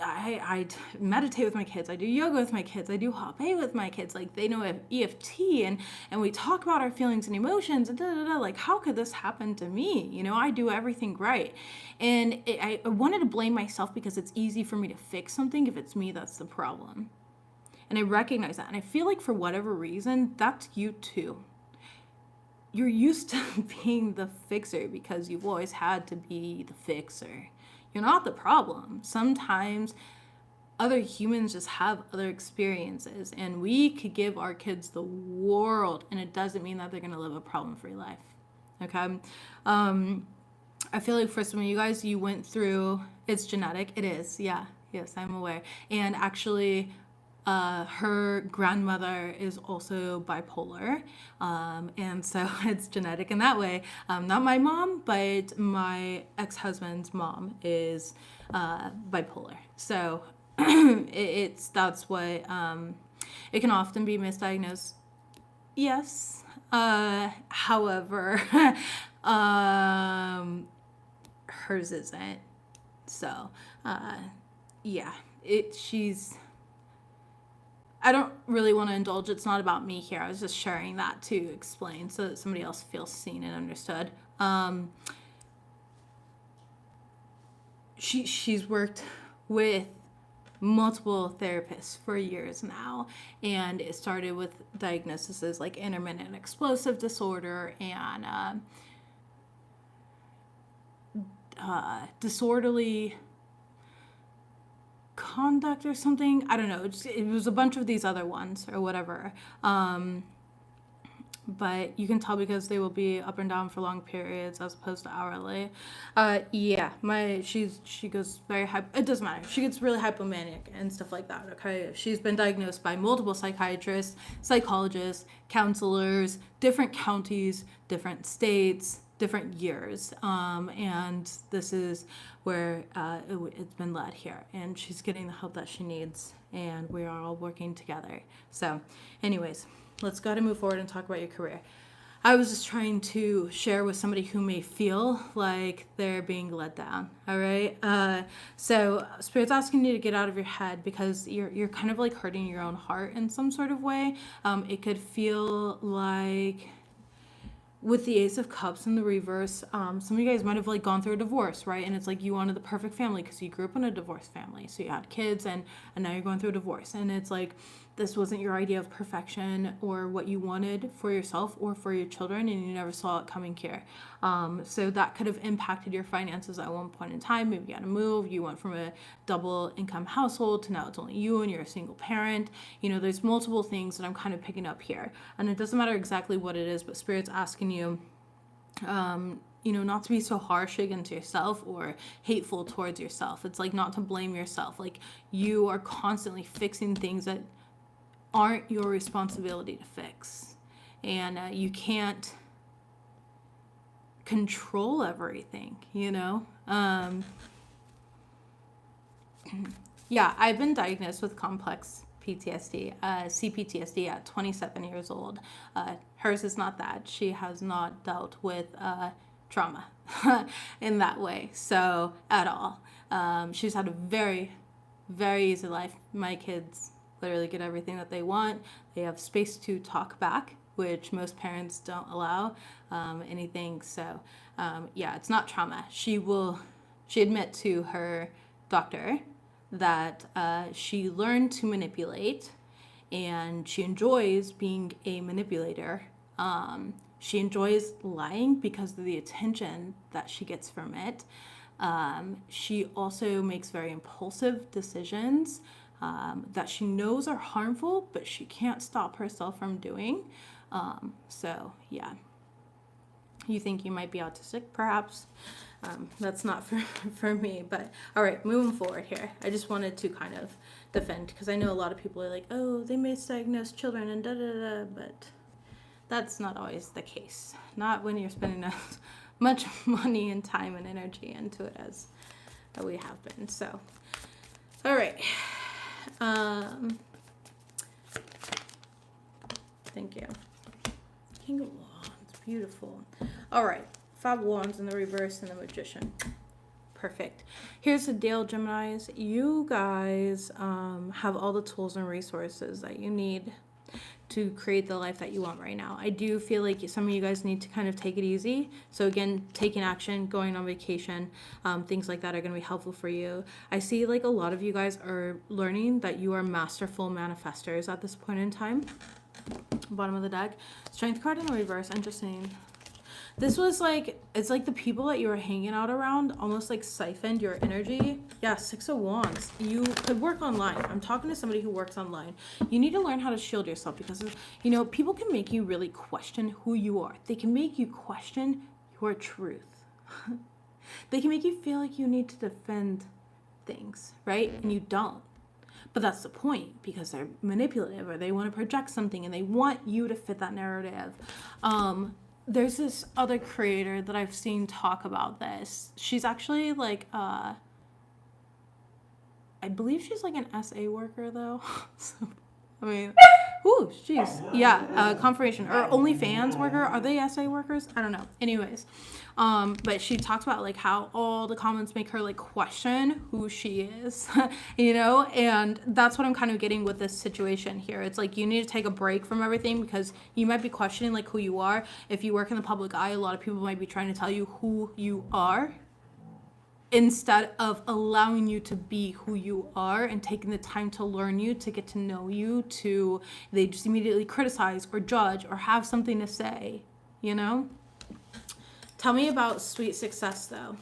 I meditate with my kids. I do yoga with my kids. I do hop with my kids. Like, they know EFT and we talk about our feelings and emotions and like, how could this happen to me? I do everything right. And I wanted to blame myself because it's easy for me to fix something if it's me that's the problem. And I recognize that. And I feel like for whatever reason, that's you too. You're used to being the fixer because you've always had to be the fixer. You're not the problem. Sometimes other humans just have other experiences and we could give our kids the world and it doesn't mean that they're going to live a problem-free life. Okay? I feel like for some of you guys, you went through, it's genetic. It is. Yeah. Yes, I'm aware. And actually, her grandmother is also bipolar, and so it's genetic in that way. Not my mom, but my ex-husband's mom is bipolar. So that's what it can often be misdiagnosed. Yes. However, hers isn't. So yeah, she's. I don't really want to indulge. It's not about me here. I was just sharing that to explain so that somebody else feels seen and understood. She's worked with multiple therapists for years now, and it started with diagnoses like intermittent explosive disorder and disorderly conduct or something. I don't know. It was a bunch of these other ones or whatever. But you can tell because they will be up and down for long periods as opposed to hourly. Yeah, she goes very it doesn't matter. She gets really hypomanic and stuff like that. Okay, she's been diagnosed by multiple psychiatrists, psychologists, counselors, different counties, different states, different years, and this is where it's been led here, and she's getting the help that she needs, and we are all working together. So anyways, let's go ahead and move forward and talk about your career. I was just trying to share with somebody who may feel like they're being let down. All right. So Spirit's asking you to get out of your head, because you're kind of like hurting your own heart in some sort of way. It could feel like, with the Ace of Cups in the reverse, some of you guys might have like gone through a divorce, right? And it's like you wanted the perfect family because you grew up in a divorced family. So you had kids, and now you're going through a divorce. And it's like, this wasn't your idea of perfection or what you wanted for yourself or for your children, and you never saw it coming here. So that could have impacted your finances at one point in time. Maybe you had to move. You went from a double income household to now it's only you and you're a single parent. You know, there's multiple things that I'm kind of picking up here. And it doesn't matter exactly what it is, but Spirit's asking you, not to be so harsh against yourself or hateful towards yourself. It's like not to blame yourself. Like, you are constantly fixing things that aren't your responsibility to fix. And you can't control everything, Yeah, I've been diagnosed with complex PTSD, CPTSD at 27 years old. Hers is not that. She has not dealt with trauma in that way, so at all. She's had a very, very easy life. My kids literally get everything that they want. They have space to talk back, which most parents don't allow anything. So it's not trauma. She admit to her doctor that she learned to manipulate, and she enjoys being a manipulator. She enjoys lying because of the attention that she gets from it. She also makes very impulsive decisions that she knows are harmful, but she can't stop herself from doing. You think you might be autistic, perhaps. That's not for me, but all right, moving forward here. I just wanted to kind of defend, because I know a lot of people are like, oh, they misdiagnose children and da-da-da, but that's not always the case. Not when you're spending as much money and time and energy into it as we have been. So, all right. Thank you. King of Wands, beautiful. All right, 5 Wands in the reverse and the Magician. Perfect. Here's the deal, Geminis. You guys have all the tools and resources that you need to create the life that you want right now. I do feel like some of you guys need to kind of take it easy. So again, taking action, going on vacation, things like that are going to be helpful for you. I see like a lot of you guys are learning that you are masterful manifestors at this point in time. Bottom of the deck. Strength card in the reverse. Interesting. This was like, it's like the people that you were hanging out around almost like siphoned your energy. Yeah, 6 of Wands. You could work online. I'm talking to somebody who works online. You need to learn how to shield yourself, because, people can make you really question who you are. They can make you question your truth. They can make you feel like you need to defend things, right? And you don't. But that's the point, because they're manipulative, or they want to project something and they want you to fit that narrative. There's this other creator that I've seen talk about this. She's actually like, I believe she's like an SA worker though. So, I mean, ooh, jeez. Yeah, confirmation. Or OnlyFans worker. Are they SA workers? I don't know. Anyways, but she talks about like how all the comments make her like question who she is, and that's what I'm kind of getting with this situation here. It's like you need to take a break from everything, because you might be questioning like who you are. If you work in the public eye, a lot of people might be trying to tell you who you are, instead of allowing you to be who you are and taking the time to learn you, to get to know you, they just immediately criticize or judge or have something to say, Tell me about sweet success though.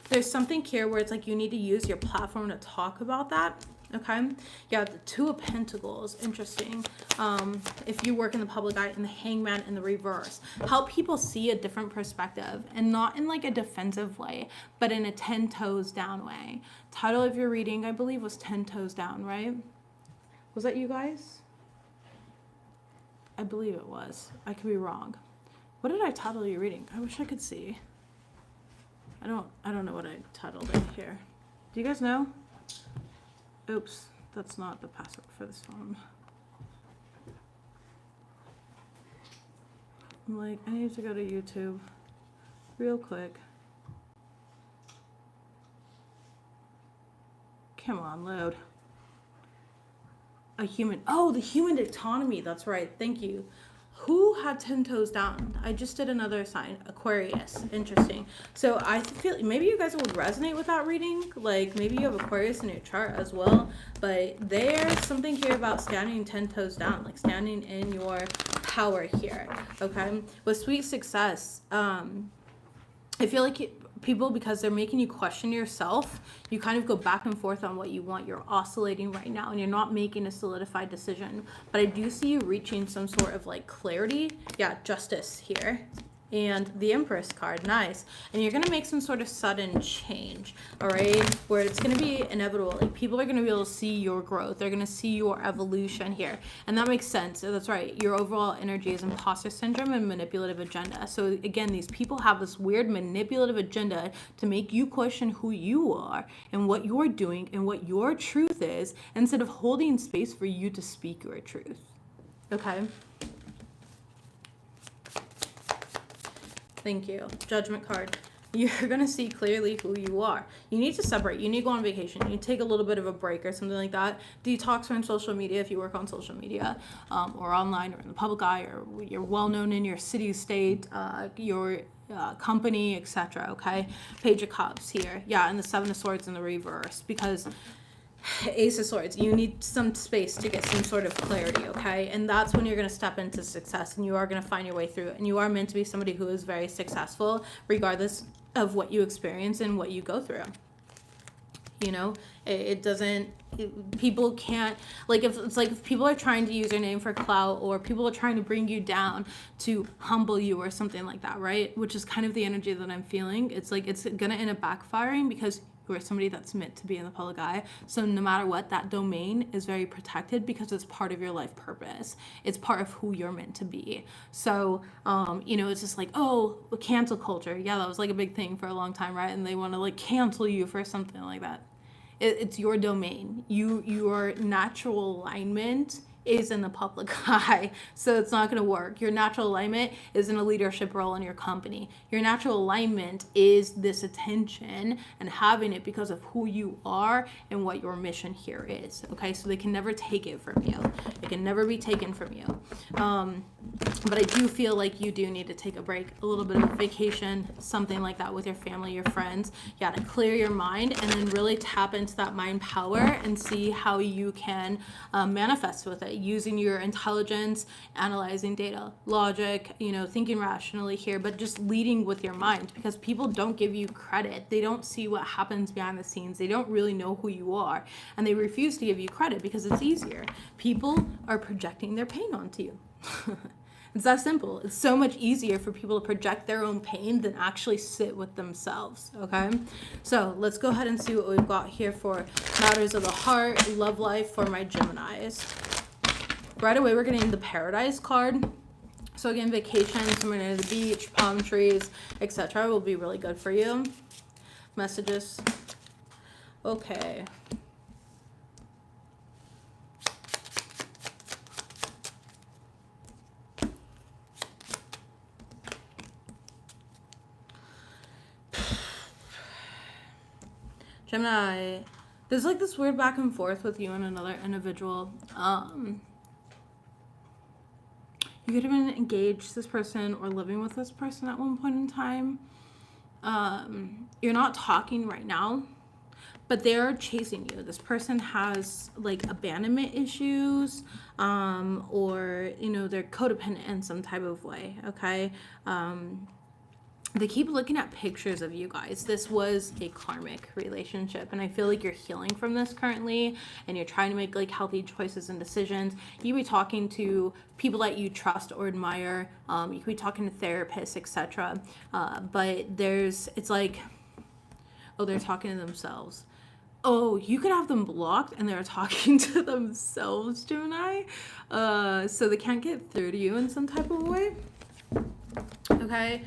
There's something here where it's like you need to use your platform to talk about that. Okay. Yeah, the 2 of Pentacles. Interesting. If you work in the public eye, and the Hangman in the reverse. Help people see a different perspective, and not in like a defensive way, but in a 10 toes down way. Title of your reading, I believe, was 10 toes down, right? Was that you guys? I believe it was. I could be wrong. What did I title your reading? I wish I could see. I don't know what I titled it here. Do you guys know? Oops, that's not the password for this one. I'm like, I need to go to YouTube real quick. Come on, load. A human. Oh, the human dichotomy. That's right. Thank you. Who had 10 toes down? I just did another sign. Aquarius. Interesting. So I feel maybe you guys would resonate with that reading. Like maybe you have Aquarius in your chart as well. But there's something here about standing 10 toes down. Like standing in your power here. Okay. With sweet success. I feel like people, because they're making you question yourself, you kind of go back and forth on what you want. You're oscillating right now and you're not making a solidified decision. But I do see you reaching some sort of like clarity. Yeah, justice here. And the Empress card, nice. And you're gonna make some sort of sudden change, all right? Where it's gonna be inevitable. Like people are gonna be able to see your growth. They're gonna see your evolution here. And that makes sense. That's right. Your overall energy is imposter syndrome and manipulative agenda. So again, these people have this weird manipulative agenda to make you question who you are and what you're doing and what your truth is, instead of holding space for you to speak your truth. Okay? Thank you. Judgment card. You're going to see clearly who you are. You need to separate. You need to go on vacation. You need to take a little bit of a break or something like that. Detox from social media if you work on social media, or online or in the public eye, or you're well known in your city, state, your company, etc. Okay? Page of Cups here. Yeah, and the Seven of Swords in the reverse, because Ace of Swords, you need some space to get some sort of clarity, okay? And that's when you're going to step into success and you are going to find your way through it. And you are meant to be somebody who is very successful regardless of what you experience and what you go through. You know, it doesn't, people can't, like if it's like if people are trying to use your name for clout, or people are trying to bring you down to humble you or something like that, right? Which is kind of the energy that I'm feeling. It's like it's going to end up backfiring because you are somebody that's meant to be in the public eye. So no matter what, that domain is very protected because it's part of your life purpose. It's part of who you're meant to be. So, you know, it's just like, oh, cancel culture. Yeah, that was like a big thing for a long time, right? And they want to like cancel you for something like that. It's your domain. Your natural alignment is in the public eye, so it's not going to work. Your natural alignment is in a leadership role in your company. Your natural alignment is this attention and having it because of who you are and what your mission here is. Okay, so they can never take it from you. It can never be taken from you. But I do feel like you do need to take a break, a little bit of a vacation, something like that with your family, your friends. Yeah, to clear your mind and then really tap into that mind power and see how you can manifest with it, using your intelligence, analyzing data, logic, you know, thinking rationally here, but just leading with your mind, because people don't give you credit. They don't see what happens behind the scenes. They don't really know who you are, and they refuse to give you credit because it's easier. People are projecting their pain onto you. It's that simple. It's so much easier for people to project their own pain than actually sit with themselves, okay? So let's go ahead and see what we've got here for matters of the heart, love life for my Geminis. Right away, we're getting the Paradise card. So again, vacation, somewhere near the beach, palm trees, etc. will be really good for you. Messages. Okay. Gemini, there's like this weird back and forth with you and another individual. You could have been engaged to this person or living with this person at one point in time. You're not talking right now, but they're chasing you. This person has like abandonment issues, or, you know, they're codependent in some type of way, okay? They keep looking at pictures of you guys. This was a karmic relationship, and I feel like you're healing from this currently, and you're trying to make like healthy choices and decisions. You could be talking to people that you trust or admire. You could be talking to therapists, etc. But it's like, oh, they're talking to themselves. Oh, you could have them blocked and they're talking to themselves, Gemini. So they can't get through to you in some type of way. Okay.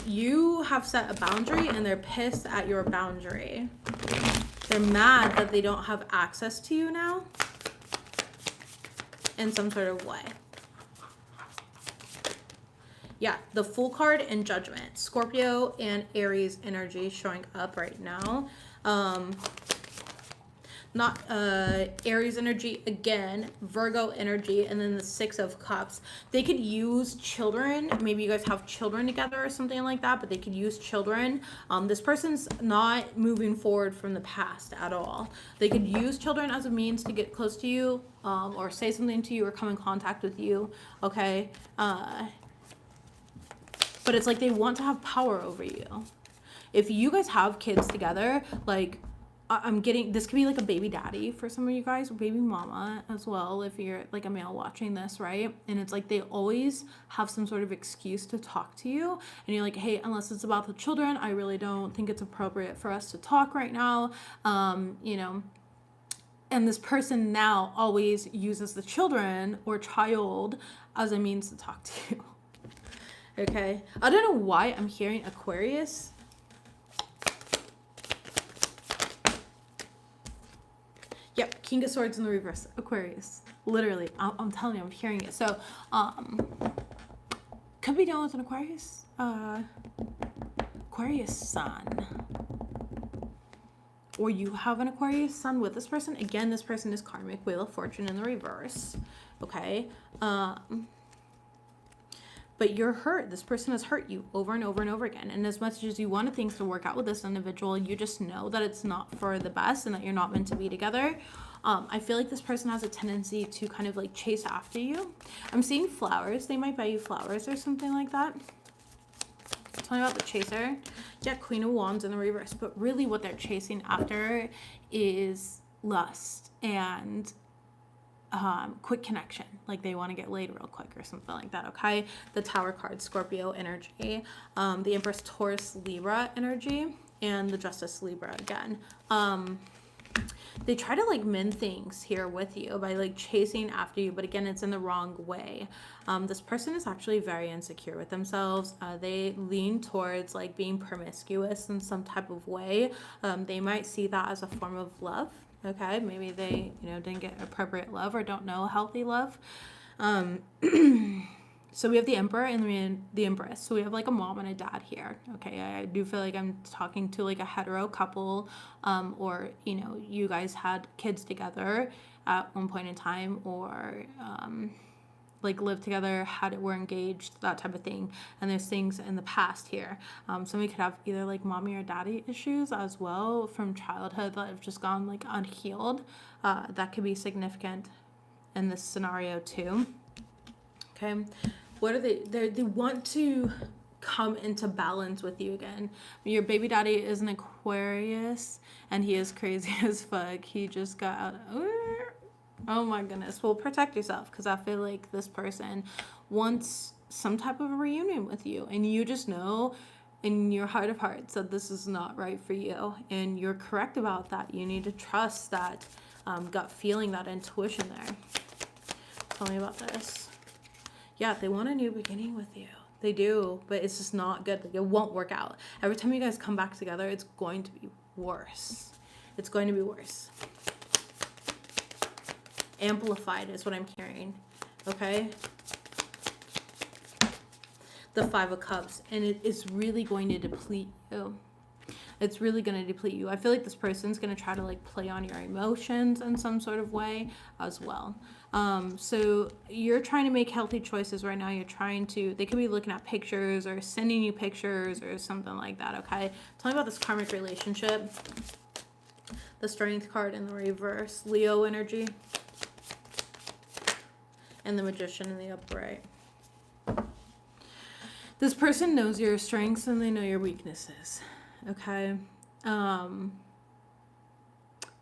You have set a boundary and they're pissed at your boundary. They're mad that they don't have access to you now in some sort of way. Yeah, the Fool card and Judgment. Scorpio and Aries energy showing up right now. Not Aries energy again, Virgo energy, and then the Six of Cups. They could use children. Maybe you guys have children together or something like that, but they could use children. This person's not moving forward from the past at all. They could use children as a means to get close to you, or say something to you or come in contact with you, okay? But it's like they want to have power over you. If you guys have kids together, like, I'm getting, this could be like a baby daddy for some of you guys, or baby mama as well, if you're like a male watching this, right? And it's like they always have some sort of excuse to talk to you, and you're like, hey, unless it's about the children, I really don't think it's appropriate for us to talk right now, you know. And this person now always uses the children or child as a means to talk to you. Okay, I don't know why I'm hearing Aquarius. Yep, King of Swords in the reverse, Aquarius. Literally, I'm telling you, I'm hearing it. So, could be dealing with an Aquarius. Aquarius sun. Or you have an Aquarius sun with this person. Again, this person is karmic, Wheel of Fortune in the reverse. Okay. But you're hurt. This person has hurt you over and over and over again. And as much as you wanted things to work out with this individual, you just know that it's not for the best and that you're not meant to be together. I feel like this person has a tendency to kind of like chase after you. I'm seeing flowers. They might buy you flowers or something like that. Tell me about the chaser. Yeah, Queen of Wands in the reverse. But really what they're chasing after is lust and quick connection, like they want to get laid real quick or something like that. Okay, the Tower card, Scorpio energy, the Empress, Taurus, Libra energy, and the Justice, Libra again. They try to like mend things here with you by like chasing after you, but again, it's in the wrong way. This person is actually very insecure with themselves. They lean towards like being promiscuous in some type of way. They might see that as a form of love. Okay, maybe they, you know, didn't get appropriate love or don't know healthy love. So we have the Emperor and the Empress. So we have like a mom and a dad here. Okay, I do feel like I'm talking to like a hetero couple, or, you know, you guys had kids together at one point in time, or like lived together, were engaged, that type of thing. And there's things in the past here. Somebody could have either like mommy or daddy issues as well from childhood that have just gone like unhealed. That could be significant in this scenario too. Okay, what are they want to come into balance with you again. Your baby daddy is an Aquarius and he is crazy as fuck. He just got out. Oh my goodness. Well, protect yourself, because I feel like this person wants some type of a reunion with you, and you just know in your heart of hearts that this is not right for you, and you're correct about that. You need to trust that gut feeling, that intuition there. Tell me about this. Yeah, they want a new beginning with you. They do, but it's just not good. Like, it won't work out. Every time you guys come back together, it's going to be worse. It's going to be worse. Amplified is what I'm hearing. Okay? The Five of Cups. And it is really going to deplete you. It's really going to deplete you. I feel like this person's going to try to like play on your emotions in some sort of way as well. So you're trying to make healthy choices right now. You're trying to, they could be looking at pictures or sending you pictures or something like that. Okay. Tell me about this karmic relationship. The Strength card in the reverse. Leo energy. And the Magician in the upright. This person knows your strengths and they know your weaknesses. Okay.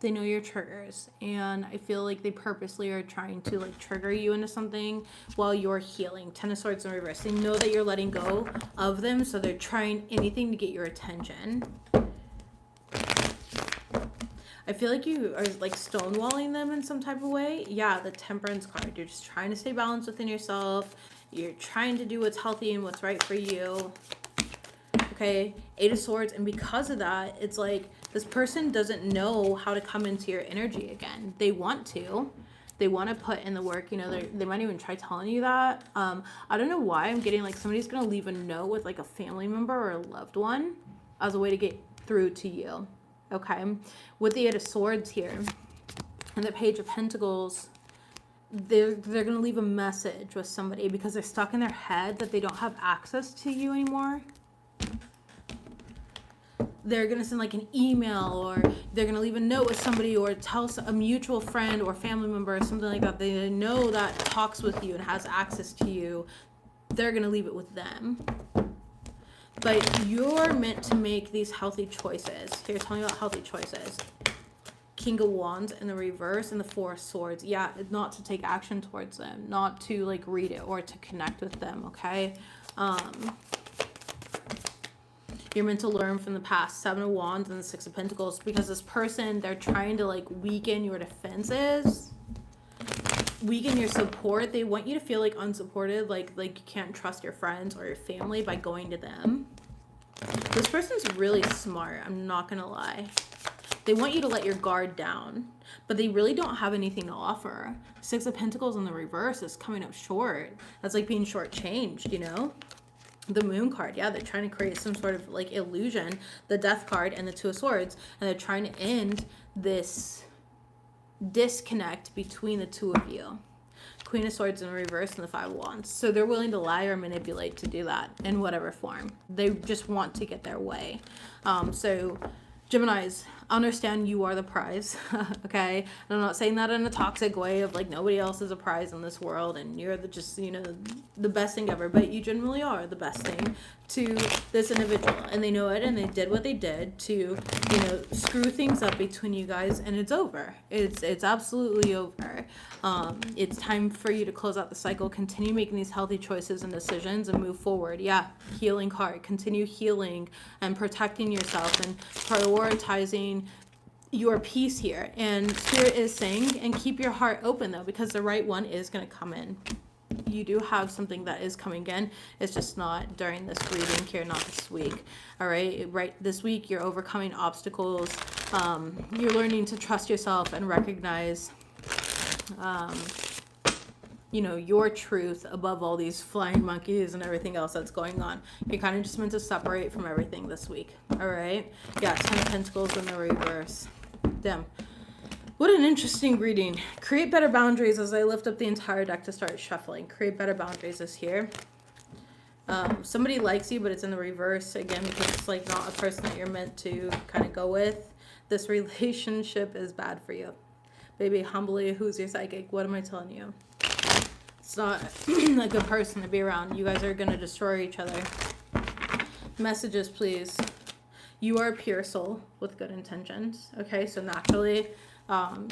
They know your triggers, and I feel like they purposely are trying to like trigger you into something while you're healing. Ten of Swords in reverse. They know that you're letting go of them, so they're trying anything to get your attention. I feel like you are like stonewalling them in some type of way. Yeah, the Temperance card. You're just trying to stay balanced within yourself. You're trying to do what's healthy and what's right for you. Okay, 8 of Swords, and because of that, it's like this person doesn't know how to come into your energy again. They want to. They want to put in the work, you know, they might even try telling you that. I don't know why I'm getting like somebody's going to leave a note with like a family member or a loved one as a way to get through to you. Okay, with the 8 of Swords here and the Page of Pentacles, they're going to leave a message with somebody because they're stuck in their head that they don't have access to you anymore. They're going to send like an email, or they're going to leave a note with somebody, or tell a mutual friend or family member or something like that. They know that talks with you and has access to you. They're going to leave it with them. But you're meant to make these healthy choices. Here, tell me about healthy choices. King of Wands in the reverse and the 4 of Swords. Yeah, not to take action towards them, not to like read it or to connect with them, okay? You're meant to learn from the past. 7 of Wands and the 6 of Pentacles, because this person, they're trying to like weaken your defenses, weaken your support. They want you to feel like unsupported, like you can't trust your friends or your family by going to them. This person's really smart, I'm not gonna lie. They want you to let your guard down, but they really don't have anything to offer. 6 of Pentacles in the reverse is coming up short. That's like being shortchanged, you know? The Moon card, yeah, they're trying to create some sort of like illusion. The Death card and the 2 of Swords, and they're trying to end this disconnect between the two of you. Queen of Swords in reverse and the 5 of Wands. So they're willing to lie or manipulate to do that in whatever form. They just want to get their way. So Geminis, understand you are the prize, okay? And I'm not saying that in a toxic way of like nobody else is a prize in this world and you're the just, you know, the best thing ever, but you generally are the best thing to this individual, and they know it, and they did what they did to, you know, screw things up between you guys, and it's over. It's absolutely over. It's time for you to close out the cycle, continue making these healthy choices and decisions, and move forward. Yeah, healing card. Continue healing and protecting yourself and prioritizing your peace here. And Spirit is saying, and keep your heart open though, because the right one is going to come in. You do have something that is coming in. It's just not during this reading here, not this week. All right, right this week you're overcoming obstacles. You're learning to trust yourself and recognize you know, your truth above all these flying monkeys and everything else that's going on. You're kind of just meant to separate from everything this week. All right, yeah, 10 of Pentacles in the reverse. Damn. What an interesting reading. Create better boundaries. As I lift up the entire deck to start shuffling. Create better boundaries is here. Somebody likes you, but it's in the reverse. Again, because it's like not a person that you're meant to kind of go with. This relationship is bad for you. Baby, humbly, who's your psychic? What am I telling you? It's not a good person to be around. You guys are going to destroy each other. Messages, please. You are a pure soul with good intentions. Okay, so naturally,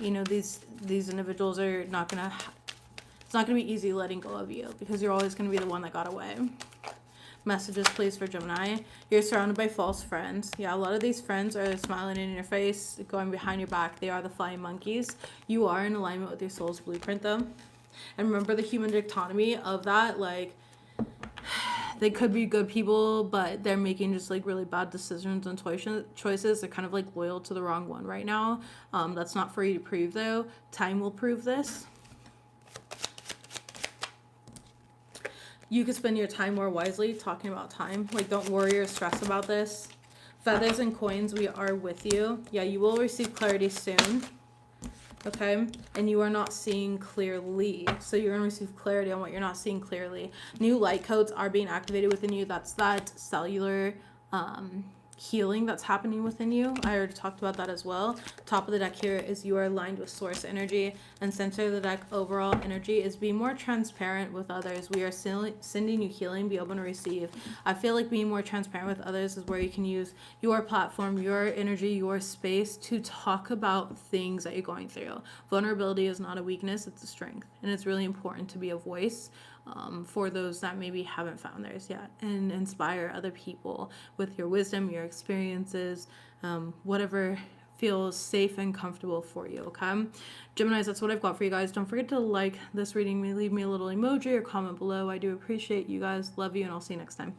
you know, these individuals are not gonna, it's not gonna be easy letting go of you, because you're always gonna be the one that got away. Messages, please, for Gemini. You're surrounded by false friends. Yeah, a lot of these friends are smiling in your face, going behind your back. They are the flying monkeys. You are in alignment with your soul's blueprint though. And remember the human dichotomy of that, like, they could be good people, but they're making just like really bad decisions and choices. They're kind of like loyal to the wrong one right now. That's not for you to prove though. Time will prove this. You could spend your time more wisely talking about time. Like, don't worry or stress about this. Feathers and coins, we are with you. Yeah, you will receive clarity soon. Okay, and you are not seeing clearly, so you're gonna receive clarity on what you're not seeing clearly. New light codes are being activated within you. That's that cellular healing that's happening within you. I already talked about that as well. Top of the deck here is you are aligned with source energy, and center of the deck overall energy is being more transparent with others. We are sending you healing. Be open to receive. I feel like being more transparent with others is where you can use your platform, your energy, your space to talk about things that you're going through. Vulnerability is not a weakness, it's a strength, and it's really important to be a voice for those that maybe haven't found theirs yet, and inspire other people with your wisdom, your experiences, whatever feels safe and comfortable for you, okay? Geminis, that's what I've got for you guys. Don't forget to like this reading, leave me a little emoji or comment below. I do appreciate you guys. Love you, and I'll see you next time.